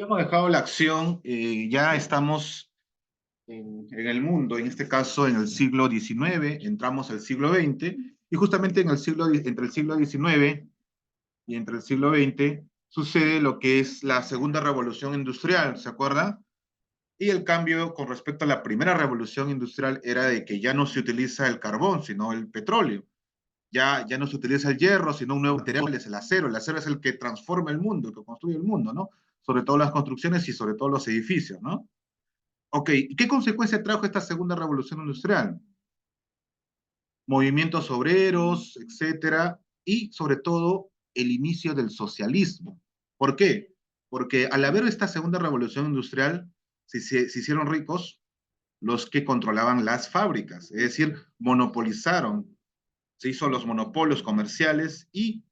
hemos dejado la acción, ya estamos en el mundo, en este caso en el siglo XIX, entramos al siglo XX, y justamente en entre el siglo XIX y entre el siglo XX sucede lo que es la segunda revolución industrial, ¿se acuerda? Y el cambio con respecto a la primera revolución industrial era de que ya no se utiliza el carbón, sino el petróleo. Ya no se utiliza el hierro, sino un nuevo material, es el acero. El acero es el que transforma el mundo, el que construye el mundo, ¿no? Sobre todo las construcciones y sobre todo los edificios, ¿no? Ok, ¿y qué consecuencia trajo esta segunda revolución industrial? Movimientos obreros, etcétera, y sobre todo el inicio del socialismo. ¿Por qué? Porque al haber esta segunda revolución industrial, se hicieron ricos los que controlaban las fábricas, es decir, monopolizaron, se hizo los monopolios comerciales y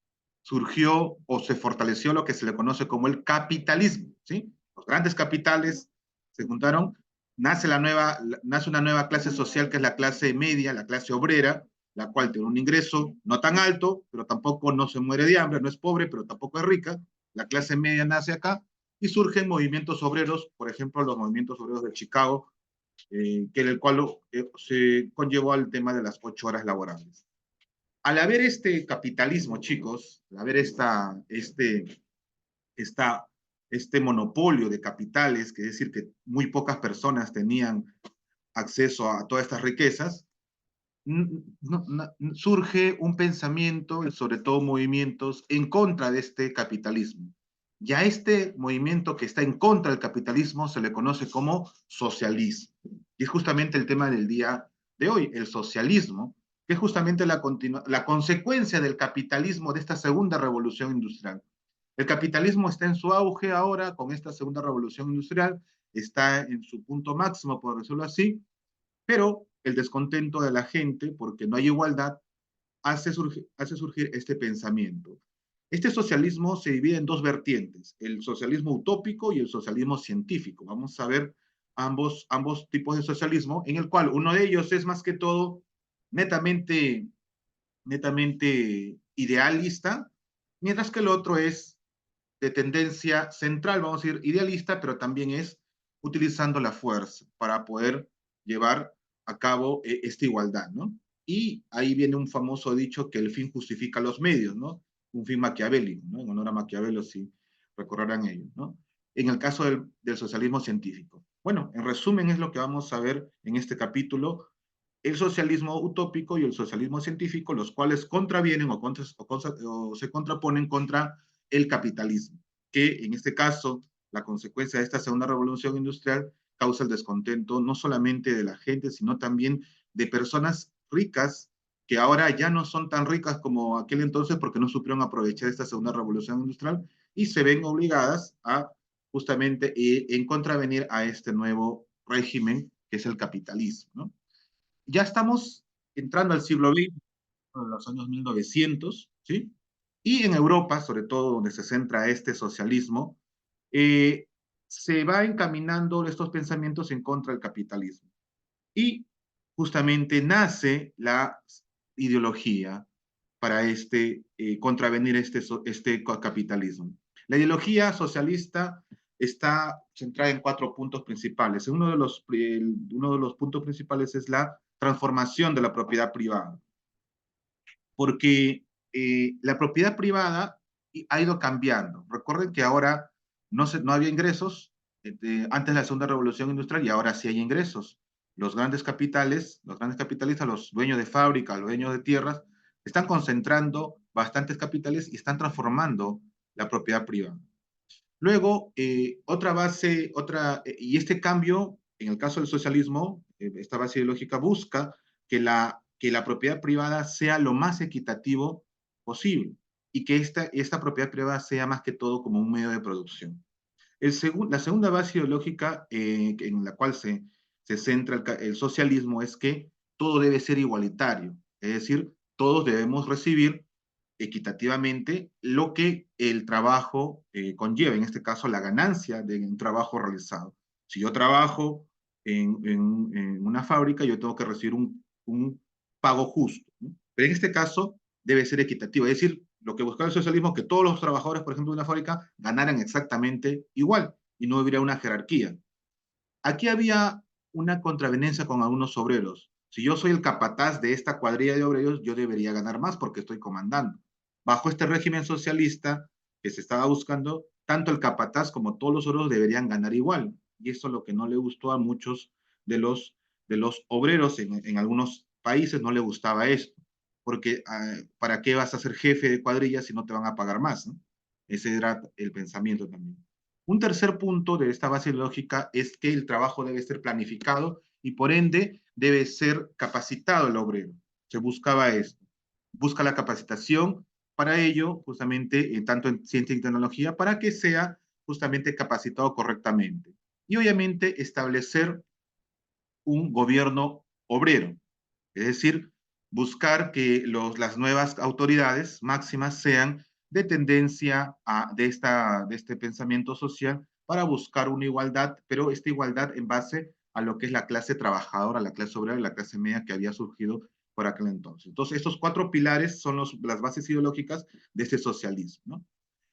surgió o se fortaleció lo que se le conoce como el capitalismo, ¿sí? Los grandes capitales se juntaron, nace una nueva clase social que es la clase media, la clase obrera, la cual tiene un ingreso no tan alto, pero tampoco no se muere de hambre, no es pobre, pero tampoco es rica. La clase media nace acá y surgen movimientos obreros, por ejemplo, los movimientos obreros de Chicago, que en el cual se conllevó al tema de las 8 horas laborables. Al haber este capitalismo, chicos, al haber esta, este monopolio de capitales, que es decir, que muy pocas personas tenían acceso a todas estas riquezas, surge un pensamiento y sobre todo movimientos en contra de este capitalismo. Ya este movimiento que está en contra del capitalismo se le conoce como socialismo. Y es justamente el tema del día de hoy, el socialismo, que es justamente la consecuencia del capitalismo de esta segunda revolución industrial. El capitalismo está en su auge ahora con esta segunda revolución industrial, está en su punto máximo, por decirlo así, pero el descontento de la gente, porque no hay igualdad, hace surgir este pensamiento. Este socialismo se divide en dos vertientes, el socialismo utópico y el socialismo científico. Vamos a ver ambos tipos de socialismo, en el cual uno de ellos es más que todo netamente, netamente idealista, mientras que el otro es de tendencia central, vamos a decir idealista, pero también es utilizando la fuerza para poder llevar a cabo esta igualdad, ¿no? Y ahí viene un famoso dicho que el fin justifica los medios, ¿no? Un fin maquiavélico, ¿no? En honor a Maquiavelo, si recorrerán ellos, ¿no? En el caso del socialismo científico. Bueno, en resumen es lo que vamos a ver en este capítulo, el socialismo utópico y el socialismo científico, los cuales contravienen o se contraponen contra el capitalismo, que en este caso, la consecuencia de esta segunda revolución industrial causa el descontento no solamente de la gente, sino también de personas ricas que ahora ya no son tan ricas como aquel entonces porque no supieron aprovechar esta segunda revolución industrial y se ven obligadas a justamente en contravenir a este nuevo régimen que es el capitalismo, ¿no? Ya estamos entrando al siglo XX, en los años 1900, ¿sí? Y en Europa, sobre todo donde se centra este socialismo, eh, se va encaminando estos pensamientos en contra del capitalismo. Y justamente nace la ideología para contravenir este capitalismo. La ideología socialista está centrada en 4 puntos principales. Uno de los puntos principales es la transformación de la propiedad privada, porque la propiedad privada ha ido cambiando. Recuerden que ahora no había ingresos antes de la segunda revolución industrial y ahora sí hay ingresos. Los grandes capitalistas, los dueños de fábricas, los dueños de tierras, están concentrando bastantes capitales y están transformando la propiedad privada. Luego, y este cambio, en el caso del socialismo, esta base ideológica busca que la propiedad privada sea lo más equitativo posible y que esta propiedad privada sea más que todo como un medio de producción. La segunda base ideológica en la cual se centra el socialismo es que todo debe ser igualitario, es decir, todos debemos recibir equitativamente lo que el trabajo conlleva, en este caso la ganancia de un trabajo realizado. Si yo trabajo en una fábrica, yo tengo que recibir un pago justo, ¿no? Pero en este caso debe ser equitativo, es decir, lo que buscaba el socialismo es que todos los trabajadores, por ejemplo, de una fábrica ganaran exactamente igual. y no hubiera una jerarquía. Aquí había una contraveniencia con algunos obreros. Si yo soy el capataz de esta cuadrilla de obreros, yo debería ganar más porque estoy comandando. Bajo este régimen socialista que se estaba buscando, tanto el capataz como todos los obreros deberían ganar igual. Y eso es lo que no le gustó a muchos de los obreros en algunos países, no le gustaba esto. Porque ¿para qué vas a ser jefe de cuadrilla si no te van a pagar más? ¿No? Ese era el pensamiento también. Un tercer punto de esta base lógica es que el trabajo debe ser planificado y por ende debe ser capacitado el obrero. Se buscaba esto. Busca la capacitación para ello, justamente, tanto en ciencia y tecnología, para que sea justamente capacitado correctamente. Y obviamente establecer un gobierno obrero, es decir, buscar que las nuevas autoridades máximas sean de tendencia de este pensamiento social para buscar una igualdad, pero esta igualdad en base a lo que es la clase trabajadora, la clase obrera y la clase media que había surgido por aquel entonces. Entonces, estos cuatro pilares son las bases ideológicas de este socialismo, ¿no?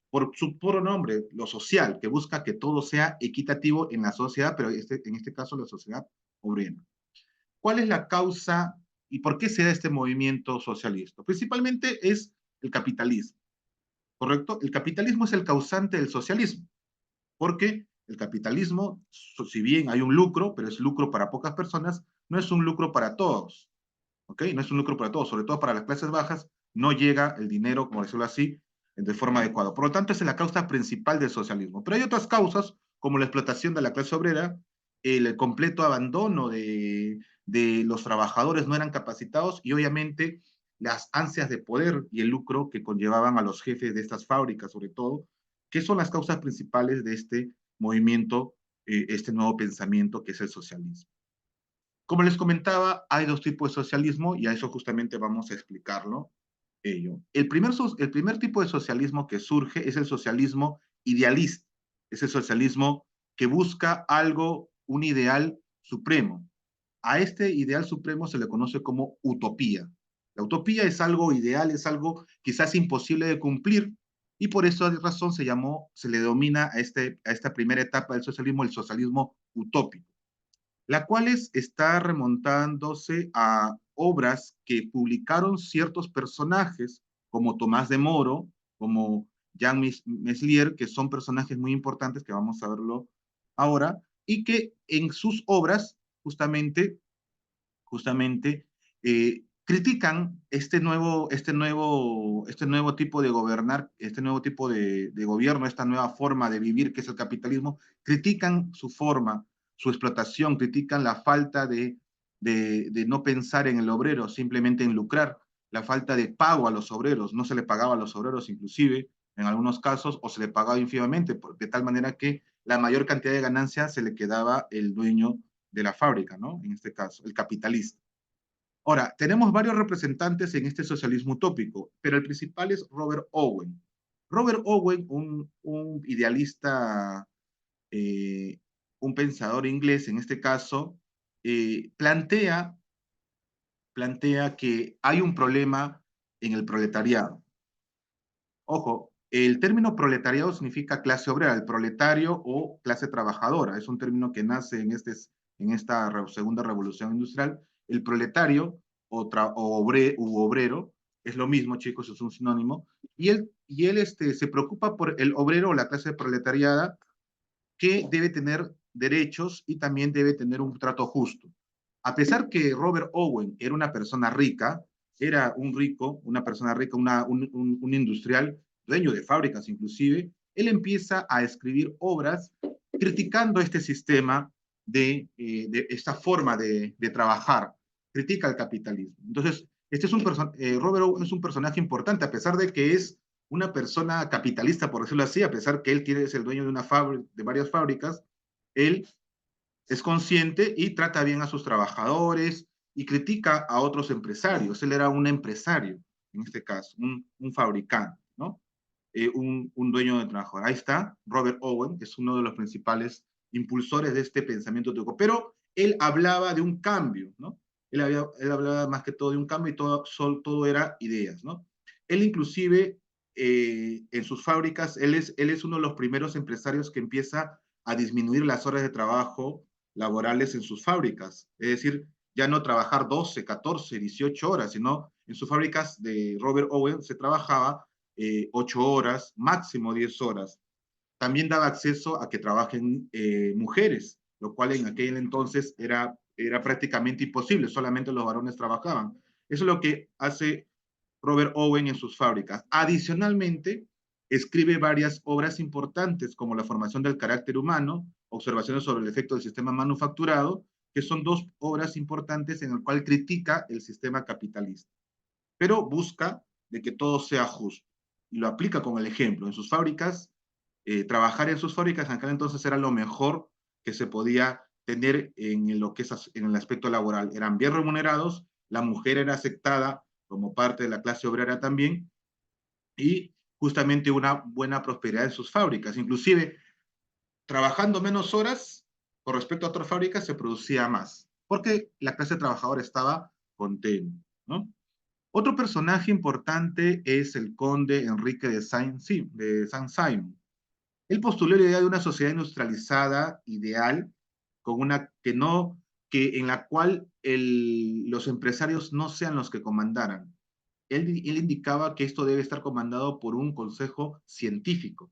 Por su puro nombre, lo social, que busca que todo sea equitativo en la sociedad, pero en este caso la sociedad obrera. ¿Cuál es la causa y por qué se da este movimiento socialista? Principalmente es el capitalismo, ¿correcto? El capitalismo es el causante del socialismo, porque el capitalismo, si bien hay un lucro, pero es lucro para pocas personas, no es un lucro para todos, ¿ok? No es un lucro para todos, sobre todo para las clases bajas, no llega el dinero, como decirlo así, de forma adecuada. Por lo tanto, esa es la causa principal del socialismo. Pero hay otras causas, como la explotación de la clase obrera, el completo abandono de los trabajadores no eran capacitados y obviamente las ansias de poder y el lucro que conllevaban a los jefes de estas fábricas, sobre todo, que son las causas principales de este movimiento, este nuevo pensamiento que es el socialismo. Como les comentaba, hay dos tipos de socialismo y a eso justamente vamos a explicarlo. El primer tipo de socialismo que surge es el socialismo idealista, es el socialismo que busca algo, un ideal supremo. A este ideal supremo se le conoce como utopía. La utopía es algo ideal, es algo quizás imposible de cumplir y por esa razón se le denomina a esta primera etapa del socialismo el socialismo utópico, la cual está remontándose a obras que publicaron ciertos personajes como Tomás de Moro, como Jean Meslier, que son personajes muy importantes que vamos a verlo ahora, y que en sus obras critican este nuevo tipo de gobernar, este nuevo tipo de gobierno, esta nueva forma de vivir que es el capitalismo, critican su forma, su explotación, critican la falta de no pensar en el obrero, simplemente en lucrar, la falta de pago a los obreros, no se le pagaba a los obreros inclusive en algunos casos, o se le pagaba ínfimamente, de tal manera que la mayor cantidad de ganancias se le quedaba el dueño de la fábrica, ¿no? En este caso, el capitalista. Ahora, tenemos varios representantes en este socialismo utópico, pero el principal es Robert Owen. Robert Owen, un idealista, eh, un pensador inglés en este caso, plantea que hay un problema en el proletariado. Ojo, el término proletariado significa clase obrera, el proletario o clase trabajadora. Es un término que nace en esta segunda revolución industrial. El proletario u obrero es lo mismo, chicos, es un sinónimo. Y él se preocupa por el obrero o la clase proletariada que debe tener derechos y también debe tener un trato justo. A pesar que Robert Owen era una persona rica, era un rico, una persona rica, un industrial, dueño de fábricas inclusive, él empieza a escribir obras criticando este sistema de esta forma de trabajar, critica el capitalismo. Entonces, Robert Owen es un personaje importante, a pesar de que es una persona capitalista, por decirlo así, a pesar que él es el dueño de varias fábricas, él es consciente y trata bien a sus trabajadores y critica a otros empresarios. Él era un empresario, en este caso, un fabricante, ¿no? Un dueño de trabajo. Ahí está, Robert Owen, que es uno de los principales impulsores de este pensamiento teórico. Pero él hablaba de un cambio, ¿no? Él hablaba más que todo de un cambio y todo era ideas, ¿no? Él inclusive en sus fábricas, él es uno de los primeros empresarios que empieza a disminuir las horas de trabajo laborales en sus fábricas. Es decir, ya no trabajar 12, 14, 18 horas, sino en sus fábricas de Robert Owen se trabajaba 8 horas, máximo 10 horas. También daba acceso a que trabajen mujeres, lo cual en aquel entonces era prácticamente imposible, solamente los varones trabajaban. Eso es lo que hace Robert Owen en sus fábricas. Adicionalmente, escribe varias obras importantes como La formación del carácter humano, Observaciones sobre el efecto del sistema manufacturado, que son dos obras importantes en el cual critica el sistema capitalista, pero busca de que todo sea justo y lo aplica con el ejemplo. En sus fábricas, trabajar en sus fábricas en aquel entonces era lo mejor que se podía tener en lo que es en el aspecto laboral. Eran bien remunerados, la mujer era aceptada como parte de la clase obrera también, y justamente una buena prosperidad en sus fábricas. Inclusive, trabajando menos horas con respecto a otras fábricas, se producía más, porque la clase trabajadora estaba contenta, ¿no? Otro personaje importante es el conde Enrique de Saint-Simon. Él postuló la idea de una sociedad industrializada, ideal, con una que no, que en la cual los empresarios no sean los que comandaran. Él indicaba que esto debe estar comandado por un consejo científico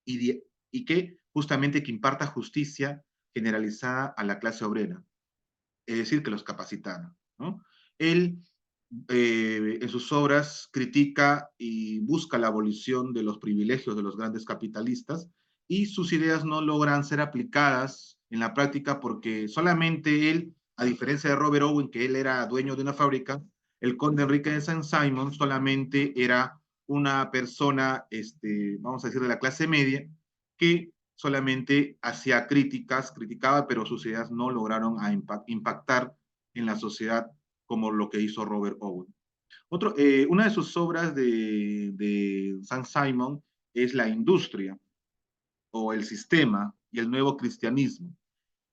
y, y que justamente que imparta justicia generalizada a la clase obrera, es decir, que los capacitara, ¿no? Él en sus obras critica y busca la abolición de los privilegios de los grandes capitalistas, y sus ideas no logran ser aplicadas en la práctica porque solamente él, a diferencia de Robert Owen, que él era dueño de una fábrica, el conde Enrique de Saint-Simon solamente era una persona, vamos a decir, de la clase media, que solamente hacía críticas, criticaba, pero sus ideas no lograron impactar en la sociedad como lo que hizo Robert Owen. Una de sus obras de Saint-Simon es La industria o el sistema y el nuevo cristianismo.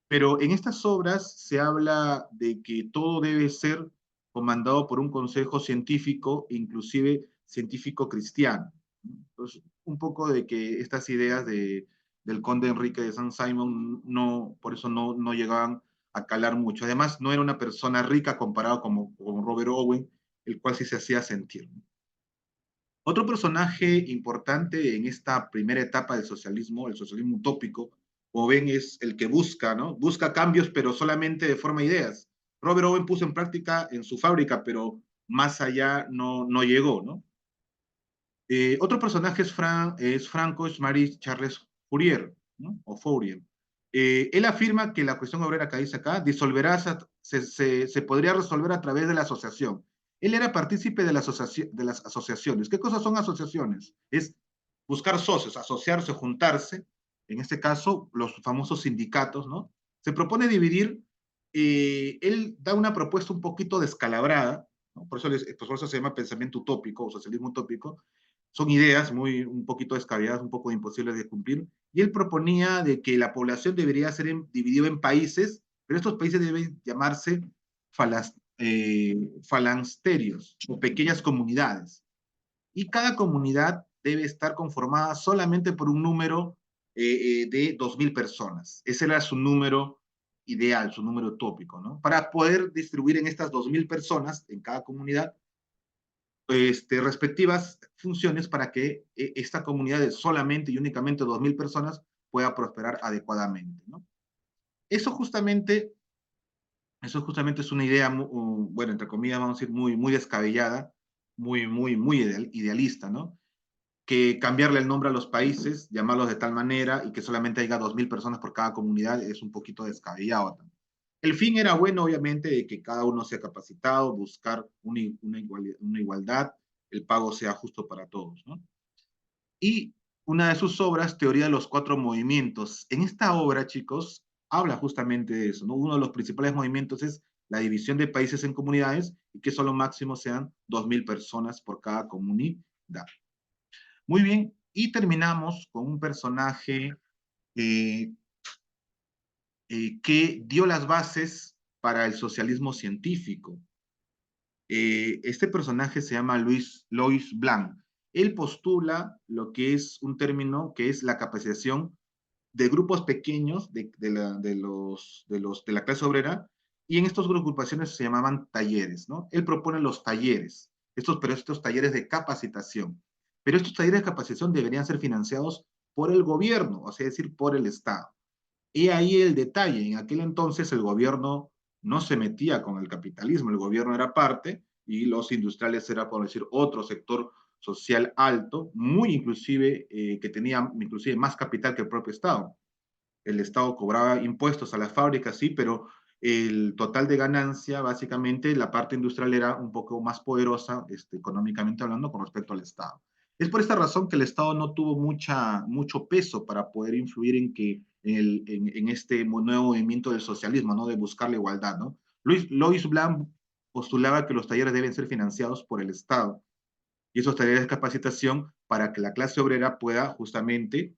Pero en estas obras se habla de que todo debe ser comandado por un consejo científico, inclusive científico cristiano. Entonces, un poco de que estas ideas del conde Enrique de Saint-Simon no, por eso no llegaban a calar mucho. Además, no era una persona rica comparado con Robert Owen, el cual sí se hacía sentir. Otro personaje importante en esta primera etapa del socialismo, el socialismo utópico, como ven, es el que busca, ¿no? Busca cambios, pero solamente de forma de ideas. Robert Owen puso en práctica en su fábrica, pero más allá no llegó, ¿no? Otro personaje es Francois Marie Charles Fourier, ¿no? O Fourier. Él afirma que la cuestión obrera que dice acá se podría resolver a través de la asociación. Él era partícipe de las asociaciones. ¿Qué cosas son asociaciones? Es buscar socios, asociarse, juntarse, en este caso los famosos sindicatos, ¿no? Se propone dividir, él da una propuesta un poquito descalabrada, ¿no? Por eso se llama pensamiento utópico o socialismo utópico. Son ideas un poquito descabelladas, un poco imposibles de cumplir, y él proponía de que la población debería ser dividida en países, pero estos países deben llamarse falansterios o pequeñas comunidades, y cada comunidad debe estar conformada solamente por un número de 2.000 personas. Ese era su número ideal, su número utópico, ¿no? Para poder distribuir en estas 2.000 personas en cada comunidad respectivas funciones para que esta comunidad de solamente y únicamente 2.000 personas pueda prosperar adecuadamente, ¿no? Eso justamente, eso justamente es una idea, bueno, entre comillas, vamos a decir, muy descabellada, muy idealista, ¿no? Que cambiarle el nombre a los países, llamarlos de tal manera y que solamente haya 2.000 personas por cada comunidad es un poquito descabellado también. El fin era bueno, obviamente, de que cada uno sea capacitado, buscar una igualdad, el pago sea justo para todos, ¿no? Y una de sus obras, Teoría de los Cuatro Movimientos. En esta obra, chicos, habla justamente de eso, ¿no? Uno de los principales movimientos es la división de países en comunidades y que solo máximo sean 2.000 personas por cada comunidad. Muy bien, y terminamos con un personaje eh, que dio las bases para el socialismo científico. Este personaje se llama Lois Blanc. Él postula lo que es un término que es la capacitación de grupos pequeños de la clase obrera, y en estas agrupaciones se llamaban talleres, ¿no? Él propone los talleres, estos talleres de capacitación. Pero estos talleres de capacitación deberían ser financiados por el gobierno, o sea, es decir, por el Estado. Y ahí el detalle, en aquel entonces el gobierno no se metía con el capitalismo, el gobierno era parte y los industriales era, por decir, otro sector social alto, muy inclusive, que tenía inclusive más capital que el propio Estado. El Estado cobraba impuestos a las fábricas, sí, pero el total de ganancia, básicamente, la parte industrial era un poco más poderosa, económicamente hablando, con respecto al Estado. Es por esta razón que el Estado no tuvo mucho peso para poder influir en este nuevo movimiento del socialismo, ¿no? De buscar la igualdad, ¿no? Louis Blanc postulaba que los talleres deben ser financiados por el Estado y esos talleres de capacitación para que la clase obrera pueda justamente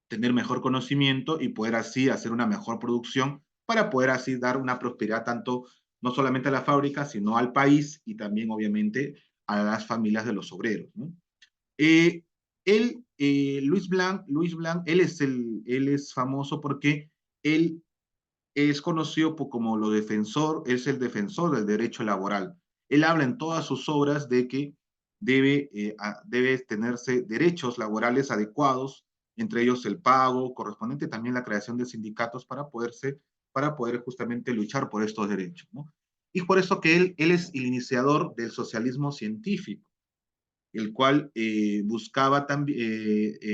tener mejor conocimiento y poder así hacer una mejor producción para poder así dar una prosperidad tanto no solamente a la fábrica, sino al país y también obviamente a las familias de los obreros, ¿no? Eh, Luis Blanc, él es famoso porque él es conocido como lo defensor, es el defensor del derecho laboral. Él habla en todas sus obras de que debe tenerse derechos laborales adecuados, entre ellos el pago correspondiente, también la creación de sindicatos para poder justamente luchar por estos derechos, ¿no? Y por eso que él es el iniciador del socialismo científico, el cual buscaba también,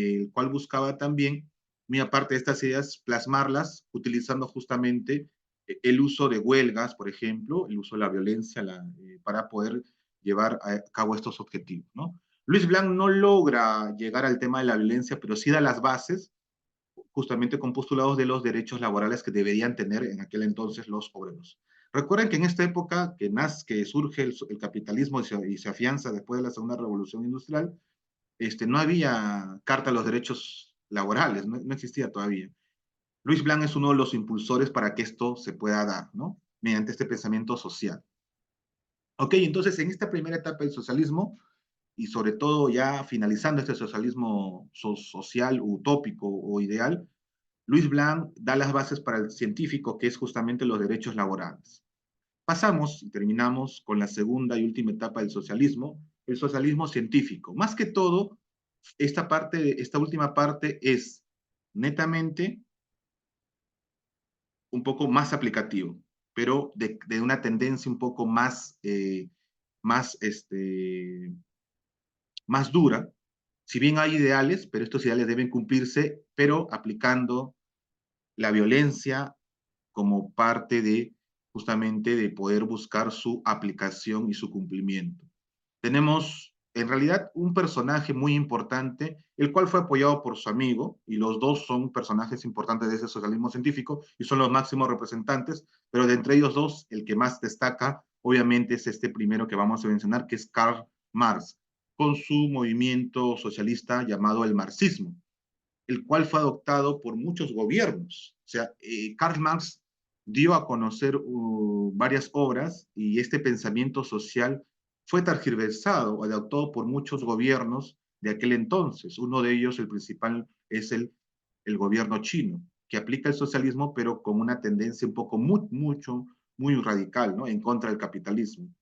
muy aparte de estas ideas, plasmarlas utilizando justamente el uso de huelgas, por ejemplo, el uso de la violencia para poder llevar a cabo estos objetivos, ¿no? Luis Blanc no logra llegar al tema de la violencia, pero sí da las bases justamente con postulados de los derechos laborales que deberían tener en aquel entonces los obreros. Recuerden que en esta época que surge el capitalismo y se afianza después de la Segunda Revolución Industrial, no había carta de los derechos laborales, no existía todavía. Luis Blanc es uno de los impulsores para que esto se pueda dar, ¿no? Mediante este pensamiento social. Ok, entonces en esta primera etapa del socialismo, y sobre todo ya finalizando este socialismo social, utópico o ideal, Luis Blanc da las bases para el científico, que es justamente los derechos laborales. Pasamos y terminamos con la segunda y última etapa del socialismo, el socialismo científico. Más que todo, esta última parte es netamente un poco más aplicativo, pero de una tendencia un poco más, más dura. Si bien hay ideales, pero estos ideales deben cumplirse, pero aplicando la violencia como parte de justamente de poder buscar su aplicación y su cumplimiento. Tenemos en realidad un personaje muy importante, el cual fue apoyado por su amigo, y los dos son personajes importantes de ese socialismo científico y son los máximos representantes, pero de entre ellos dos, el que más destaca, obviamente, es este primero que vamos a mencionar, que es Karl Marx, con su movimiento socialista llamado el marxismo, el cual fue adoptado por muchos gobiernos. O sea, Karl Marx dio a conocer varias obras y este pensamiento social fue tergiversado o adoptado por muchos gobiernos de aquel entonces. Uno de ellos, el principal, es el gobierno chino, que aplica el socialismo, pero con una tendencia un poco muy radical, ¿no? En contra del capitalismo.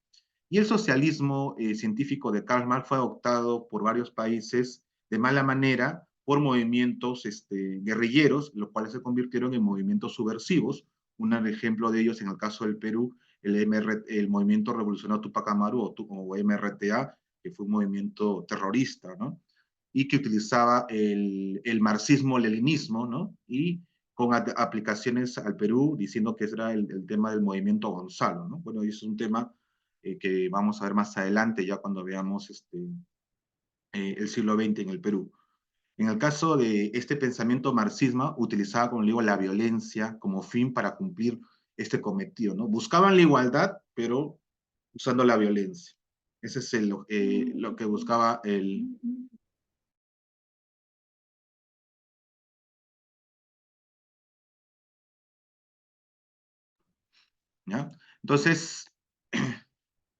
Y el socialismo científico de Karl Marx fue adoptado por varios países de mala manera por movimientos guerrilleros, los cuales se convirtieron en movimientos subversivos. Un ejemplo de ellos en el caso del Perú, el movimiento revolucionario Tupac Amaru o MRTA, que fue un movimiento terrorista, ¿no? Y que utilizaba el marxismo-leninismo, ¿no? Y con aplicaciones al Perú, diciendo que ese era el tema del movimiento Gonzalo, ¿no? Bueno, y eso es un tema que vamos a ver más adelante, ya cuando veamos el siglo XX en el Perú. En el caso de este pensamiento marxismo, utilizaba, como le digo, la violencia como fin para cumplir este cometido, ¿no? Buscaban la igualdad, pero usando la violencia. Ese es lo que buscaba el... ¿Ya? Entonces,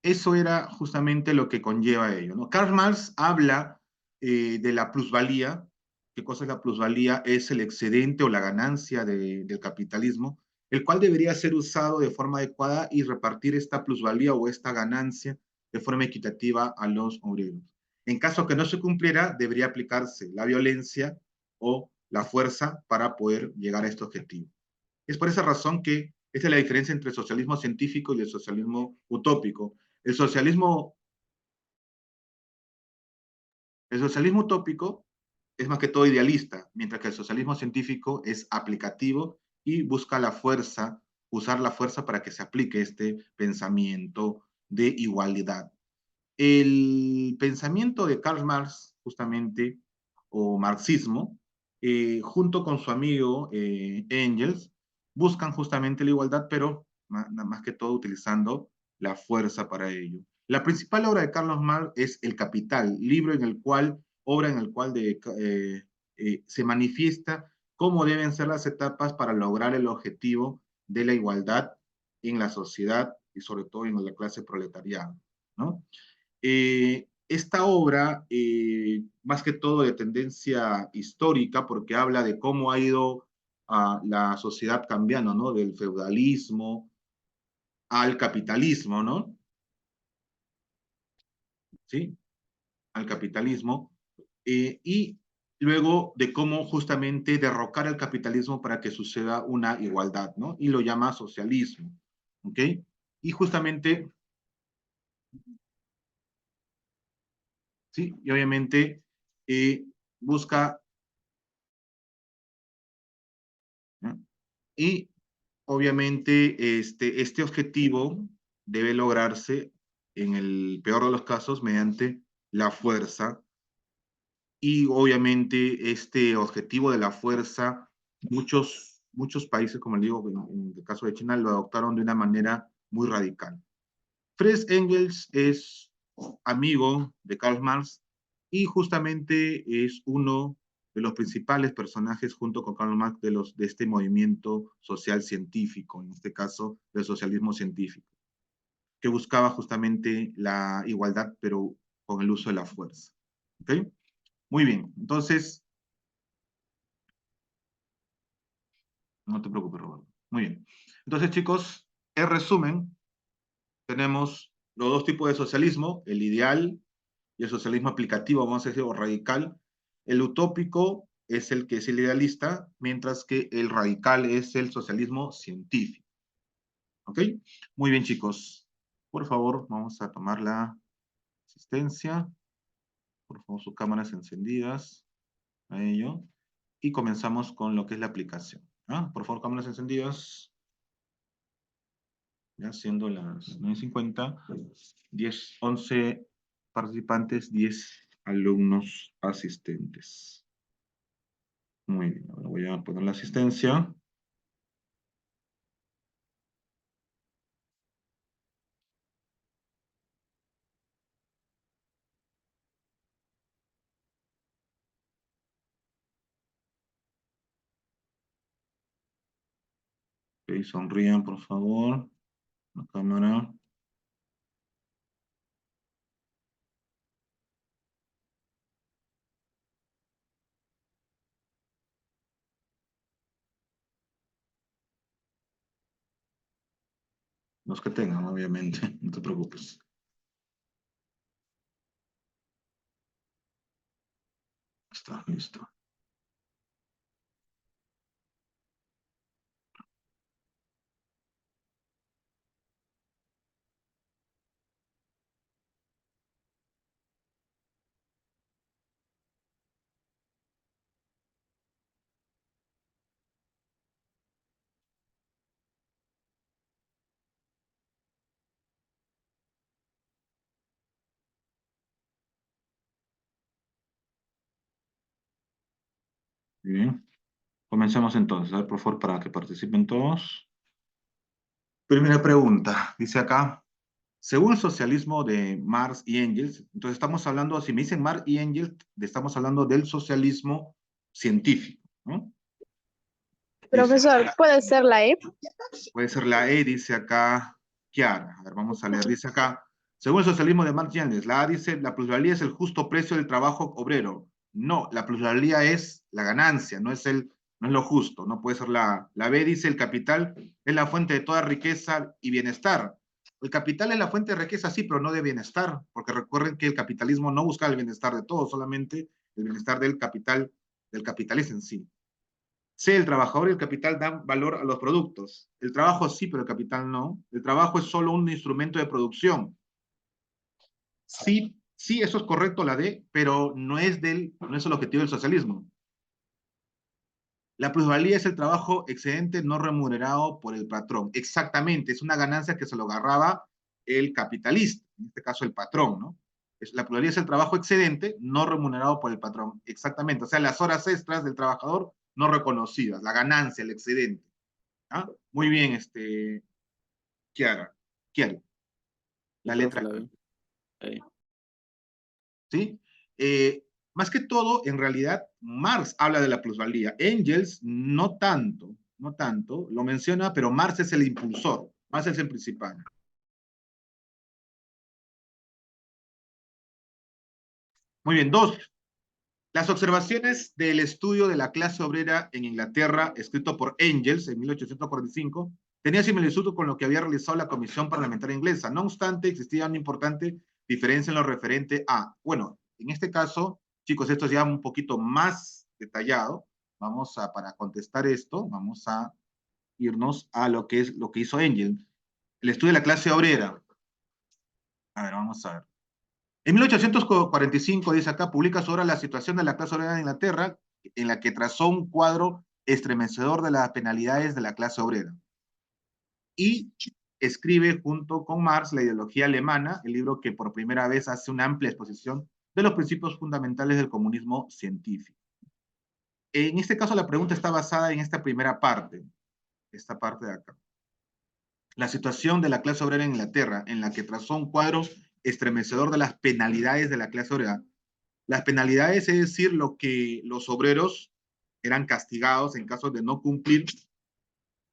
eso era justamente lo que conlleva ello, ¿no? Karl Marx habla de la plusvalía ¿Qué cosa es la plusvalía? Es el excedente o la ganancia del capitalismo, el cual debería ser usado de forma adecuada y repartir esta plusvalía o esta ganancia de forma equitativa a los obreros. En caso que no se cumpliera, debería aplicarse la violencia o la fuerza para poder llegar a este objetivo. Es por esa razón que esta es la diferencia entre el socialismo científico y el socialismo utópico. El socialismo El socialismo utópico es más que todo idealista, mientras que el socialismo científico es aplicativo y busca la fuerza, usar la fuerza para que se aplique este pensamiento de igualdad. El pensamiento de Karl Marx, justamente, o marxismo, junto con su amigo Engels, buscan justamente la igualdad, pero más que todo utilizando la fuerza para ello. La principal obra de Carlos Marx es El Capital, libro en el cual, obra en el cual se manifiesta cómo deben ser las etapas para lograr el objetivo de la igualdad en la sociedad y sobre todo en la clase proletariada, ¿no? Esta obra, más que todo de tendencia histórica, porque habla de cómo ha ido la sociedad cambiando, ¿no? Del feudalismo al capitalismo, ¿no? ¿Sí? Al capitalismo. Y luego de cómo justamente derrocar el capitalismo para que suceda una igualdad, ¿no? Y lo llama socialismo, ¿ok? Y justamente, sí, y obviamente busca, ¿no? Y obviamente este objetivo debe lograrse en el peor de los casos mediante la fuerza y obviamente este objetivo de la fuerza, muchos países, como le digo, en el caso de China, lo adoptaron de una manera muy radical. Friedrich Engels es amigo de Karl Marx y justamente es uno de los principales personajes junto con Karl Marx de este movimiento social científico, en este caso del socialismo científico, que buscaba justamente la igualdad pero con el uso de la fuerza. ¿Okay? Muy bien, entonces, no te preocupes, Roberto. Muy bien. Entonces, chicos, en resumen, tenemos los dos tipos de socialismo, el ideal y el socialismo aplicativo, vamos a decir, o radical. El utópico es el que es el idealista, mientras que el radical es el socialismo científico. ¿Ok? Muy bien, chicos. Por favor, vamos a tomar la asistencia. Por favor, sus cámaras encendidas. A ello. Y comenzamos con lo que es la aplicación. ¿Ah? Por favor, cámaras encendidas. Ya siendo las 9:50, 10, 11 participantes, 10 alumnos asistentes. Muy bien, ahora voy a poner la asistencia. Ok, sonrían, por favor. La cámara. Los que tengan, obviamente. No te preocupes. Está listo. Bien. Comencemos entonces. A ver, por favor, para que participen todos. Primera pregunta. Dice acá. Según el socialismo de Marx y Engels, entonces estamos hablando, si me dicen Marx y Engels, estamos hablando del socialismo científico, ¿no? Dice, Profesor, ¿puede ser la E? puede ser la E, dice acá Chiara. A ver, vamos a leer. Dice acá, según el socialismo de Marx y Engels, la A dice, la plusvalía es el justo precio del trabajo obrero. No, la plusvalía es la ganancia, no es lo justo, no puede ser la B, dice el capital es la fuente de toda riqueza y bienestar. El capital es la fuente de riqueza, sí, pero no de bienestar, porque recuerden que el capitalismo no busca el bienestar de todos, solamente el bienestar del capitalista en sí. C, el trabajador y el capital dan valor a los productos. El trabajo sí, pero el capital no. El trabajo es solo un instrumento de producción. Sí, sí, eso es correcto, la D, pero no es el objetivo del socialismo. La plusvalía es el trabajo excedente no remunerado por el patrón. Exactamente, es una ganancia que se lo agarraba el capitalista, en este caso el patrón, ¿no? La plusvalía es el trabajo excedente no remunerado por el patrón. Exactamente, o sea, las horas extras del trabajador no reconocidas, la ganancia, el excedente. ¿Ah? Muy bien, Kiara. Kiara, Sí, la profe, letra la A, vi. Ahí. ¿sí? Más que todo, en realidad, Marx habla de la plusvalía. Engels no tanto, no tanto, lo menciona, pero Marx es el impulsor, Marx es el principal. Muy bien, dos. Las observaciones del estudio de la clase obrera en Inglaterra, escrito por Engels en 1845, tenía similitud con lo que había realizado la Comisión Parlamentaria Inglesa. No obstante, existía una importante diferencia en lo referente a, bueno, en este caso, chicos, esto es ya un poquito más detallado. Para contestar esto, vamos a irnos a lo que es lo que hizo Engels. El estudio de la clase obrera. A ver, vamos a ver. En 1845, dice acá, publica su obra La situación de la clase obrera en Inglaterra, en la que trazó un cuadro estremecedor de las penalidades de la clase obrera. Y escribe junto con Marx La ideología alemana, el libro que por primera vez hace una amplia exposición de los principios fundamentales del comunismo científico. En este caso, la pregunta está basada en esta primera parte, esta parte de acá. La situación de la clase obrera en Inglaterra, en la que trazó un cuadro estremecedor de las penalidades de la clase obrera. Las penalidades, es decir, lo que los obreros eran castigados en caso de no cumplir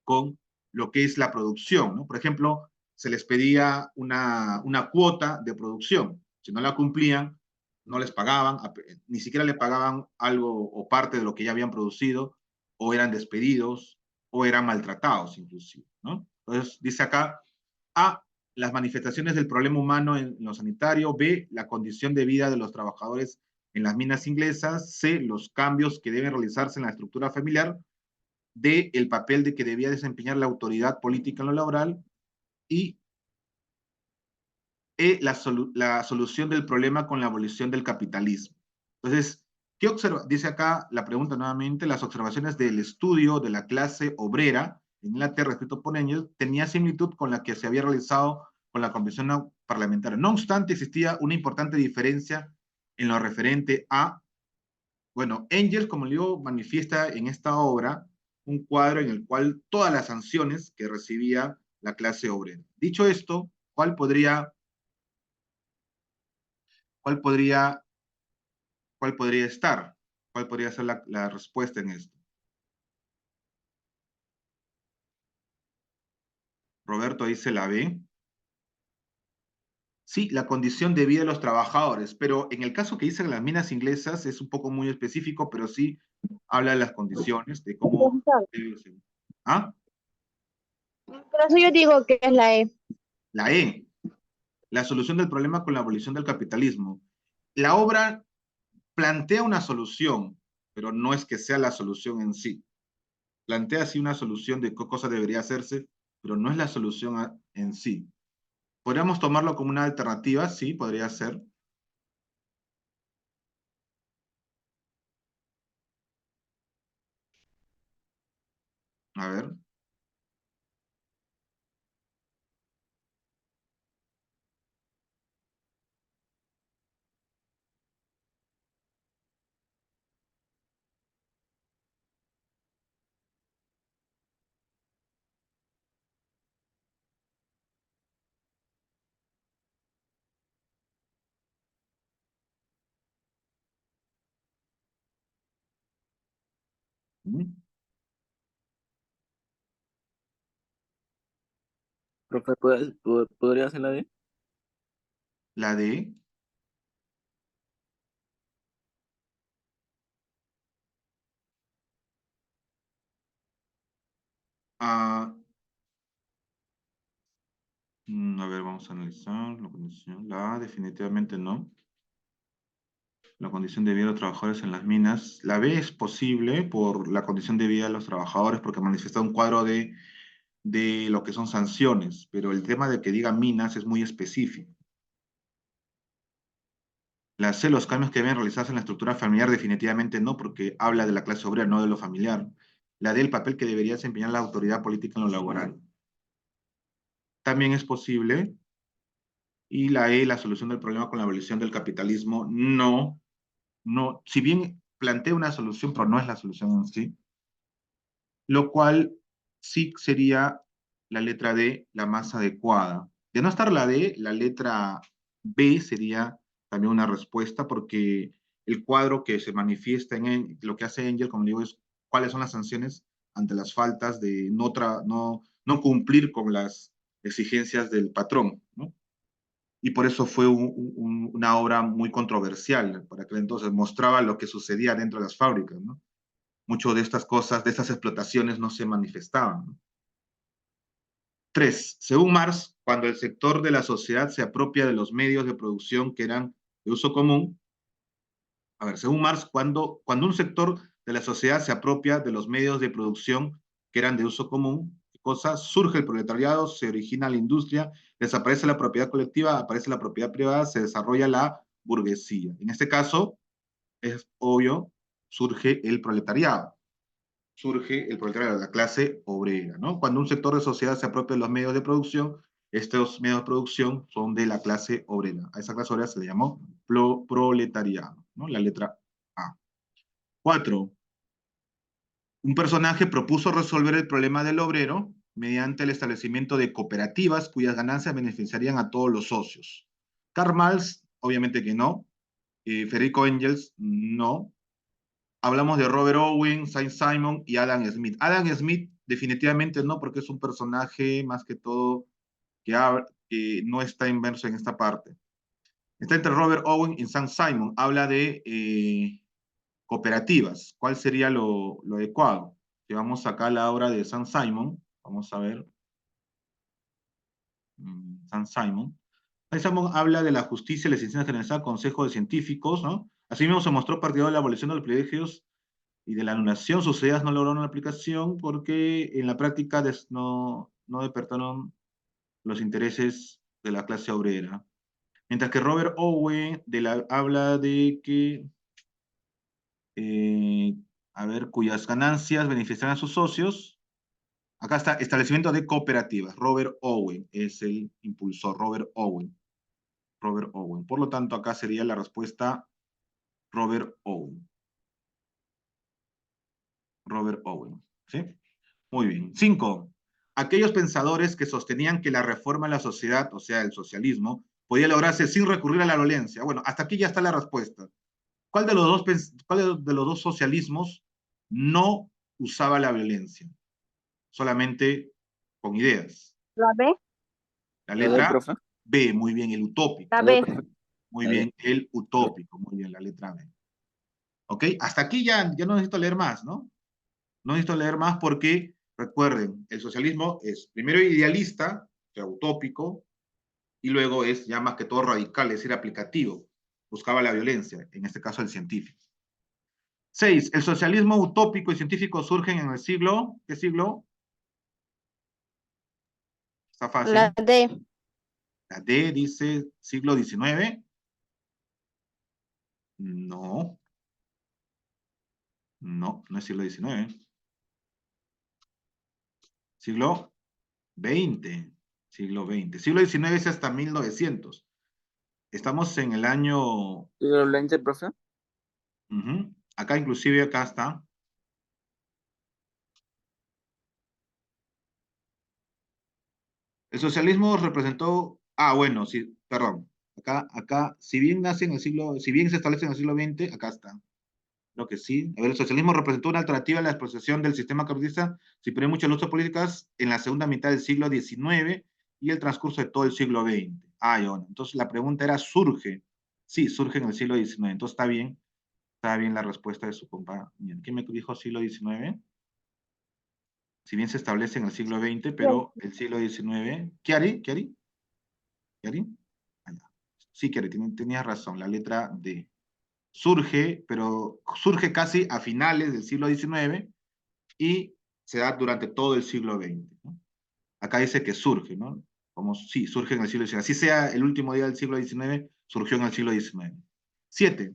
con lo que es la producción, ¿no? Por ejemplo, se les pedía una cuota de producción. Si no la cumplían, no les pagaban, ni siquiera le pagaban algo o parte de lo que ya habían producido, o eran despedidos, o eran maltratados inclusive, ¿no? Entonces, dice acá, A, las manifestaciones del problema humano en lo sanitario, B, la condición de vida de los trabajadores en las minas inglesas, C, los cambios que deben realizarse en la estructura familiar, D, el papel de que debía desempeñar la autoridad política en lo laboral, y E, la solución del problema con la abolición del capitalismo. Entonces, ¿qué observa? Dice acá la pregunta nuevamente, las observaciones del estudio de la clase obrera en Inglaterra, escrito por Engels, tenía similitud con la que se había realizado con la Convención Parlamentaria. No obstante, existía una importante diferencia en lo referente a, bueno, Engels, como le digo, manifiesta en esta obra un cuadro en el cual todas las sanciones que recibía la clase obrera. Dicho esto, cuál podría, cuál podría estar? ¿Cuál podría ser la respuesta en esto? Roberto dice la B. Sí, la condición de vida de los trabajadores, pero en el caso que dicen las minas inglesas es un poco muy específico, pero sí habla de las condiciones, de cómo... Profesor, ¿Ah? por eso yo digo que es la E. La E, la solución del problema con la abolición del capitalismo. La obra plantea una solución, pero no es que sea la solución en sí. Plantea así una solución de qué cosa debería hacerse, pero no es la solución en sí. ¿Podríamos tomarlo como una alternativa? Sí, podría ser. A ver. Profe, ¿podría hacer la D? La D. Ah, a ver, vamos a analizar la condición. La A definitivamente no. La condición de vida de los trabajadores en las minas. La B es posible por la condición de vida de los trabajadores porque manifiesta un cuadro de lo que son sanciones, pero el tema de que diga minas es muy específico. La C, los cambios que deben realizarse en la estructura familiar, definitivamente no, porque habla de la clase obrera, no de lo familiar. La D, el papel que debería desempeñar la autoridad política en lo laboral. También es posible. Y la E, la solución del problema con la abolición del capitalismo, no, no, si bien plantea una solución, pero no es la solución en sí, lo cual sí sería la letra D la más adecuada. De no estar la D, la letra B sería también una respuesta porque el cuadro que se manifiesta lo que hace Engel, como digo, es cuáles son las sanciones ante las faltas de no cumplir con las exigencias del patrón, ¿no? Y por eso fue una obra muy controversial para aquel entonces, mostraba lo que sucedía dentro de las fábricas, ¿no? Muchas de estas cosas, de estas explotaciones no se manifestaban, ¿no? 3. Según Marx, cuando el sector de la sociedad se apropia de los medios de producción que eran de uso común, a ver, según Marx, cuando un sector de la sociedad se apropia de los medios de producción que eran de uso común, ¿qué cosa? Surge el proletariado, se origina la industria, desaparece la propiedad colectiva, aparece la propiedad privada, se desarrolla la burguesía. En este caso, es obvio, surge el proletariado, la clase obrera, ¿no? Cuando un sector de sociedad se apropia de los medios de producción, estos medios de producción son de la clase obrera. A esa clase obrera se le llamó proletariado, ¿no? La letra A. 4. Un personaje propuso resolver el problema del obrero mediante el establecimiento de cooperativas cuyas ganancias beneficiarían a todos los socios. Karl Marx, obviamente que no. Federico Engels, no. Hablamos de Robert Owen, Saint-Simon y Adam Smith. Adam Smith definitivamente no, porque es un personaje más que todo que no está inverso en esta parte. Está entre Robert Owen y Saint-Simon. Habla de cooperativas. ¿Cuál sería lo adecuado? Llevamos acá la obra de Saint-Simon. Vamos a ver. Saint-Simon. Saint-Simon habla de la justicia, la ciencia generalizada, consejo de científicos, ¿no? Asimismo se mostró partidario de la abolición de los privilegios y de la anulación. Sus ideas no lograron la aplicación porque en la práctica no despertaron los intereses de la clase obrera. Mientras que Robert Owen habla de que, eh, a ver, cuyas ganancias beneficiarán a sus socios. Acá está, establecimiento de cooperativas. Robert Owen es el impulsor, Robert Owen. Robert Owen. Por lo tanto, acá sería la respuesta Robert Owen. Robert Owen. ¿Sí? Muy bien. 5. Aquellos pensadores que sostenían que la reforma de la sociedad, o sea, el socialismo, podía lograrse sin recurrir a la violencia. Bueno, hasta aquí ya está la respuesta. ¿Cuál de los dos socialismos no usaba la violencia? Solamente con ideas. La B, La ¿La D, letra profe? B, muy bien, el utópico. la La D, B. profe. Muy La D. bien, el utópico. Muy bien, la letra B. ¿Ok? Hasta aquí ya no necesito leer más, ¿no? No necesito leer más porque, recuerden, el socialismo es primero idealista, o sea, utópico, y luego es ya más que todo radical, es decir, aplicativo. Buscaba la violencia, en este caso el científico. 6. El socialismo utópico y científico surgen en el siglo, ¿qué siglo? Está La fácil. D. La D dice siglo XIX. No, no es siglo XIX. Siglo XX. Siglo XX. Siglo XIX es hasta 1900. Estamos en el año... ¿Siglo XX, profe? Acá inclusive, acá está. El socialismo representó... Ah, bueno, sí, perdón. Acá, si bien nace en el siglo... Si bien se establece en el siglo XX, acá está. Creo que sí. A ver, el socialismo representó una alternativa a la explotación del sistema capitalista, sin poner muchas luchas políticas en la segunda mitad del siglo XIX y el transcurso de todo el siglo XX. Ah, bueno. Entonces la pregunta era, ¿surge? Sí, surge en el siglo XIX. Entonces está bien la respuesta de su compañero. ¿Quién me dijo siglo XIX? Si bien se establece en el siglo XX, pero el siglo XIX... ¿Kiari? ¿Kiari? ¿Kiari? Ah, ya. Sí, Kiari, tenías razón, la letra D. Surge, pero surge casi a finales del siglo XIX y se da durante todo el siglo XX, ¿no? Acá dice que surge, ¿no? Como sí, surge en el siglo XIX. Así sea el último día del siglo XIX, surgió en el siglo XIX. 7.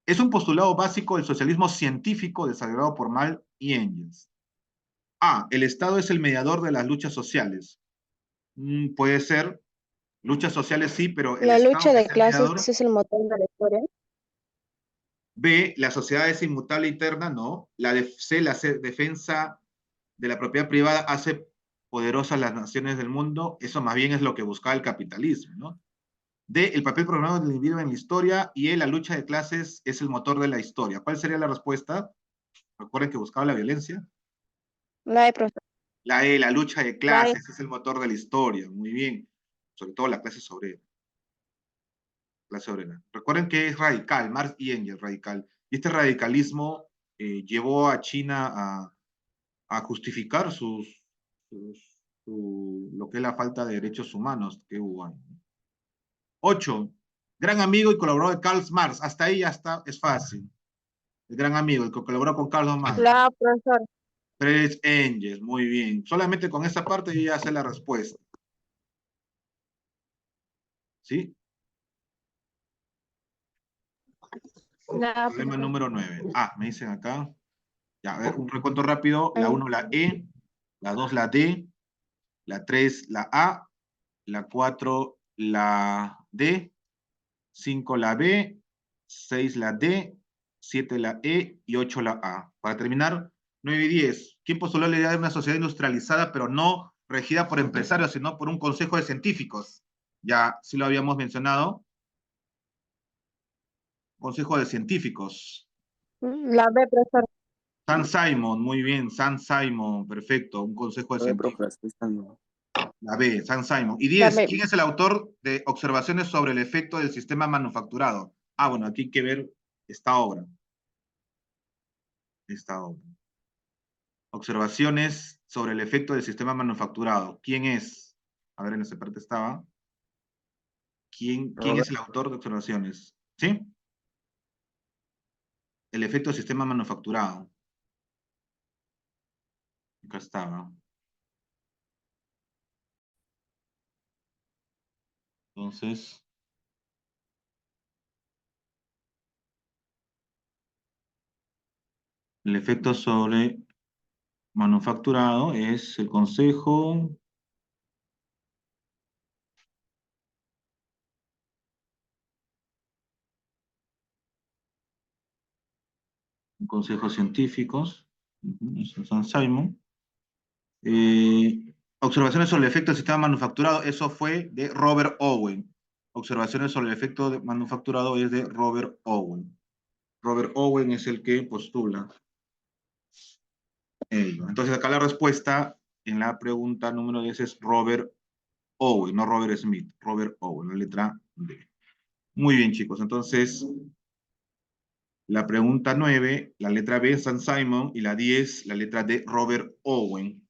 Es un postulado básico del socialismo científico desarrollado por Marx y Engels. A. El Estado es el mediador de las luchas sociales. Puede ser, luchas sociales sí, pero el La Estado lucha que de sea el clases mediador. es el motor de la historia. B. La sociedad es inmutable interna, no. C. La defensa de la propiedad privada hace poderosas las naciones del mundo. Eso más bien es lo que buscaba el capitalismo, ¿no? D. El papel programado del individuo en la historia. Y E. La lucha de clases es el motor de la historia. ¿Cuál sería la respuesta? Recuerden que buscaba la violencia. La E, profesor. La E. La lucha de La E. clases es el motor de la historia. Muy bien. Sobre todo la clase obrera. Clase obrera. Recuerden que es radical, Marx y Engels, radical. Y este radicalismo llevó a China a justificar lo que es la falta de derechos humanos que hubo ahí. 8. Gran amigo y colaborador de Karl Marx. Hasta ahí ya está, es fácil. El gran amigo, el que colaboró con Karl Marx. La A, profesor. Friedrich Engels, muy bien. Solamente con esta parte yo ya sé la respuesta. ¿Sí? La A, Problema profesor. número 9. Ah, me dicen acá. Ya, a ver, un recuento rápido. La 1, la E. La 2, la D. La 3, la A. La 4, la D. 5, la B. 6, la D. 7, la E. Y 8, la A. Para terminar, 9 y 10. ¿Quién postuló la idea de una sociedad industrializada, pero no regida por empresarios, sino por un consejo de científicos? Ya, sí lo habíamos mencionado. Consejo de científicos. La B, profesor. San Simon, muy bien, San Simon, perfecto, un consejo de A ver, profe, científicos. así está, no. La B, San Simon. Y La 10, B. ¿quién es el autor de Observaciones sobre el efecto del sistema manufacturado? Ah, bueno, aquí hay que ver esta obra. Esta obra. Observaciones sobre el efecto del sistema manufacturado. ¿Quién es? A ver, en esa parte estaba. ¿Quién es Robert, el autor de Observaciones? ¿Sí? El efecto del sistema manufacturado. Acá estaba. Entonces, el efecto sobre manufacturado es el consejo. Consejos científicos. Eso es San Simon. Observaciones sobre el efecto del sistema manufacturado, eso fue de Robert Owen. Observaciones sobre el efecto manufacturado es de Robert Owen. Robert Owen es el que postula ello. Entonces acá la respuesta en la pregunta número 10 es Robert Owen, no Robert Smith, Robert Owen, la letra D. Muy bien, chicos. Entonces, la pregunta 9, la letra B, San Simon, y la 10, la letra D, Robert Owen.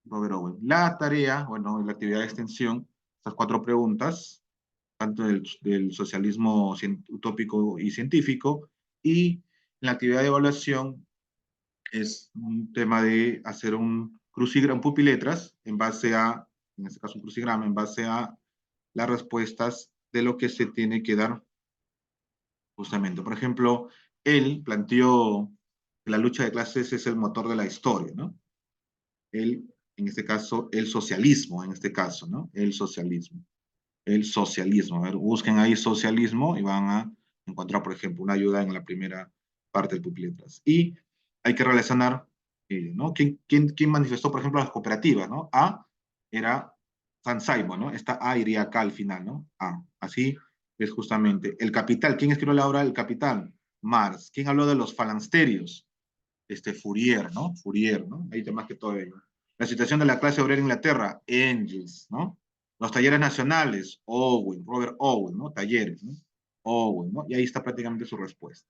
Robert Owen. La tarea, bueno, la actividad de extensión, estas 4 preguntas, tanto del socialismo utópico y científico, y la actividad de evaluación es un tema de hacer un crucigrama, un pupiletras, en base a, en este caso un crucigrama, en base a las respuestas de lo que se tiene que dar justamente. Por ejemplo, él planteó que la lucha de clases es el motor de la historia, ¿no? Él, en este caso, el socialismo, en este caso, ¿no? El socialismo. El socialismo. A ver, busquen ahí socialismo y van a encontrar, por ejemplo, una ayuda en la primera parte del Pupiletras. Y hay que relacionar, ¿no? ¿Quién manifestó, por ejemplo, las cooperativas, ¿no? A era San Simon, ¿no? Esta A iría acá al final, ¿no? A. Así es justamente. El capital. ¿Quién escribió la obra del capital? Marx. ¿Quién habló de los falansterios? Fourier, ¿no? Fourier, ¿no? Ahí está más que todo ello. La situación de la clase obrera en Inglaterra, Engels, ¿no? Los talleres nacionales, Owen, Robert Owen, ¿no? Talleres, ¿no? Owen, ¿no? Y ahí está prácticamente su respuesta.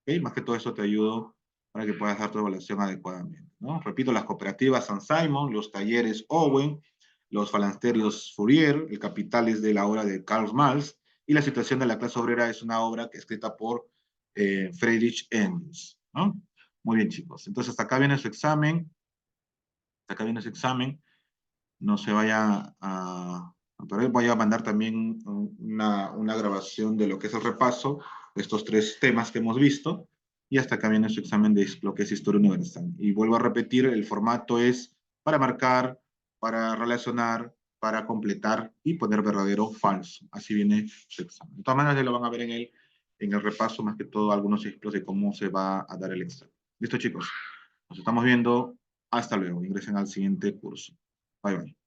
¿Ok? Más que todo eso te ayudo para que puedas dar tu evaluación adecuadamente, ¿no? Repito, las cooperativas San Simon, los talleres Owen, los falasterios Fourier, el capital es de la obra de Karl Marx, y la situación de la clase obrera es una obra que escrita por Friedrich Engels, ¿no? Muy bien, chicos. Entonces, hasta acá viene su examen. Hasta acá viene su examen. No se vaya a perder. Voy a mandar también una grabación de lo que es el repaso de estos 3 temas que hemos visto. Y hasta acá viene su examen de lo que es Historia Universal. Y vuelvo a repetir, el formato es para marcar, para relacionar, para completar y poner verdadero o falso. Así viene su examen. De todas maneras, ya lo van a ver en el repaso, más que todo, algunos ejemplos de cómo se va a dar el examen. ¿Listo, chicos? Nos estamos viendo. Hasta luego. Ingresen al siguiente curso. Bye, bye.